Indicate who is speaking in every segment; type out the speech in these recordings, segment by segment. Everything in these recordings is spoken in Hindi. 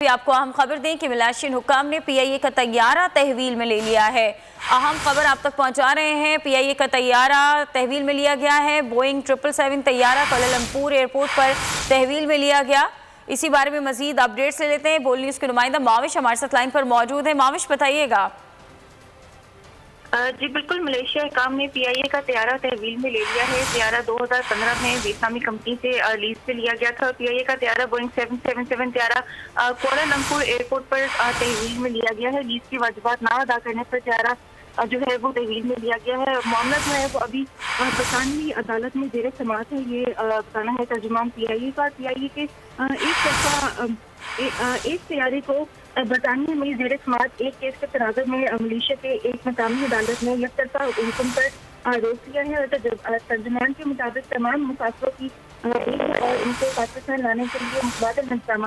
Speaker 1: भी आपको अहम खबर दें कि मलेशियन हुक्काम ने पीआईए का तैयारा तहवील में ले लिया है। अहम खबर आप तक पहुंचा रहे हैं। पीआईए का तैयारा तहवील में लिया गया है। बोइंग 777 तैयारा कोलालमपुर एयरपोर्ट पर तहवील में लिया गया। इसी बारे में मजीद अपडेट्स ले लेते हैं। बोल न्यूज़ के नुमाइंदा माविश हमारे साथ लाइन पर मौजूद है। माविश, बताइएगा।
Speaker 2: जी बिल्कुल, मलेशिया हुक्काम ने पीआईए का तैयारा तहवील में ले लिया है। तैयारा 2015 में वियतनामी कंपनी से लीज पे लिया गया था। पीआईए का तैयारा बोइंग 777 तैयारा कोलालमपुर एयरपोर्ट पर तहवील में लिया गया है। लीज की वाजिबात ना अदा करने पर तैयारा जो है वो तहवील में लिया गया है। मामला जो है वो अभी बरतानवी अदालत में जेर समाअत है। ये बताना है तर्जुमान पीआईए का। पीआईए के एक तैयारी को बरतानिया में जेर समाअत एक केस के तनाज़ुर में मलेशिया के एक मकामी अदालत ने यकतरफा हुक्म पर रोक दिया है। तर्जुमान के मुताबिक तमाम मुसाफिरों की और उनको पाकिस्तान लाने के लिए मुतबादिल इंतजाम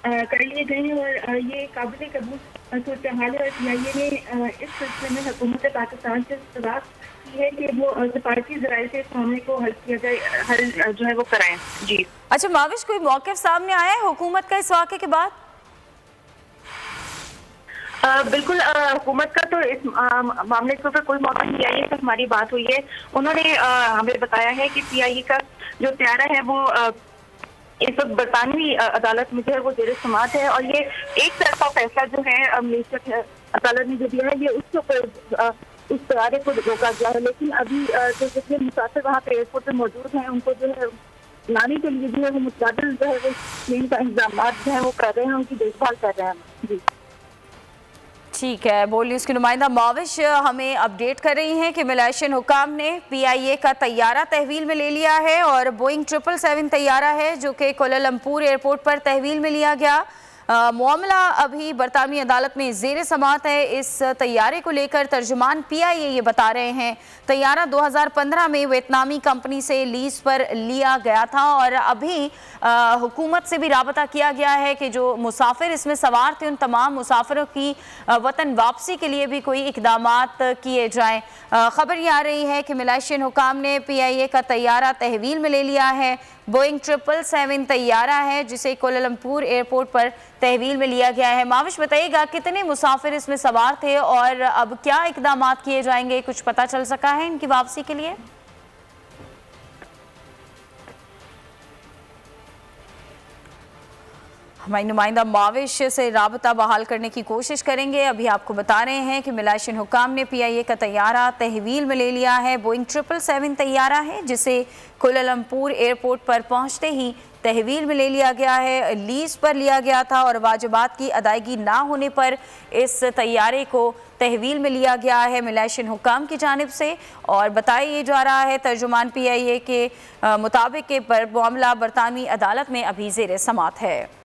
Speaker 2: कर लिए गए हैं और ये काबिल कबूल सूरत हाल है। पीआईए ने इस सिलसिले में हुकूमत पाकिस्तान से दरख्वास्त की है कि वो सफारती ज़राए से इस मामले को हल किया जाए, हल जो है वो कराएं। जी
Speaker 1: अच्छा माविश, कोई मौक़िफ़ सामने आया है हुकूमत का इस वाक़े के बाद?
Speaker 2: बिल्कुल, हुकूमत का तो इस मामले के ऊपर कोई मौका नहीं आई है। तो हमारी बात हुई है, उन्होंने हमें बताया है कि पीआईए का जो तैयारा है वो इस वक्त बरतानवी अदालत में जो है वो जेर समाअत है और ये एक तरफा फैसला जो है मलेशिया की अदालत ने जो दिया है ये उसके ऊपर उस तैयारे को रोका गया है। लेकिन अभी जो जितने मुसाफिर वहाँ पे एयरपोर्ट पर मौजूद हैं उनको जो है लाने के लिए जो है वो मुतबादिल जो है वो ट्रेन का इंतजाम जो है वो कर रहे हैं, उनकी देखभाल कर रहे हैं। जी
Speaker 1: ठीक है। बोल न्यूज़ की नुमाइंदा माविश हमें अपडेट कर रही हैं कि मलेशियन हुक्काम ने पीआईए का तैयारा तहवील में ले लिया है और बोइंग 777 तैयारा है जो कि कोलालमपुर एयरपोर्ट पर तहवील में लिया गया। मामला अभी बरतानवी अदालत में ज़ेर समाअत है। इस तैयारे को लेकर तर्जुमान पीआईए ये बता रहे हैं तैयारा 2015 में वियतनामी कंपनी से लीज पर लिया गया था और अभी हुकूमत से भी राबता किया गया है कि जो मुसाफिर इसमें सवार थे उन तमाम मुसाफिरों की वतन वापसी के लिए भी कोई इकदामात किए जाएँ। खबर ये आ रही है कि मलेशियन हुक्काम ने पीआईए का तैयारा तहवील में ले लिया है। बोइंग 777 तैयारा है जिसे कोलालमपुर एयरपोर्ट पर तहवील में लिया गया है। माविश, बताइएगा कितने मुसाफिर इसमें सवार थे और अब क्या इकदामात किए जाएंगे, कुछ पता चल सका है इनकी वापसी के लिए? हमारी नुमाइंदा माविश से राबता बहाल करने की कोशिश करेंगे। अभी आपको बता रहे हैं कि मलेशियन हुक्काम ने पीआईए का तैयारा तहवील में ले लिया है। बोइंग 777 तैयारा है जिसे कोलालमपुर एयरपोर्ट पर पहुंचते ही तहवील में ले लिया गया है। लीज पर लिया गया था और वाजिबात की अदायगी ना होने पर इस तैयारे को तहवील में लिया गया है मलेशियन हुक्काम की जानिब से। और बताया ये जा रहा है तर्जुमान पीआईए के मुताबिक मामला बरतानवी अदालत में अभी ज़ेर समाअत है।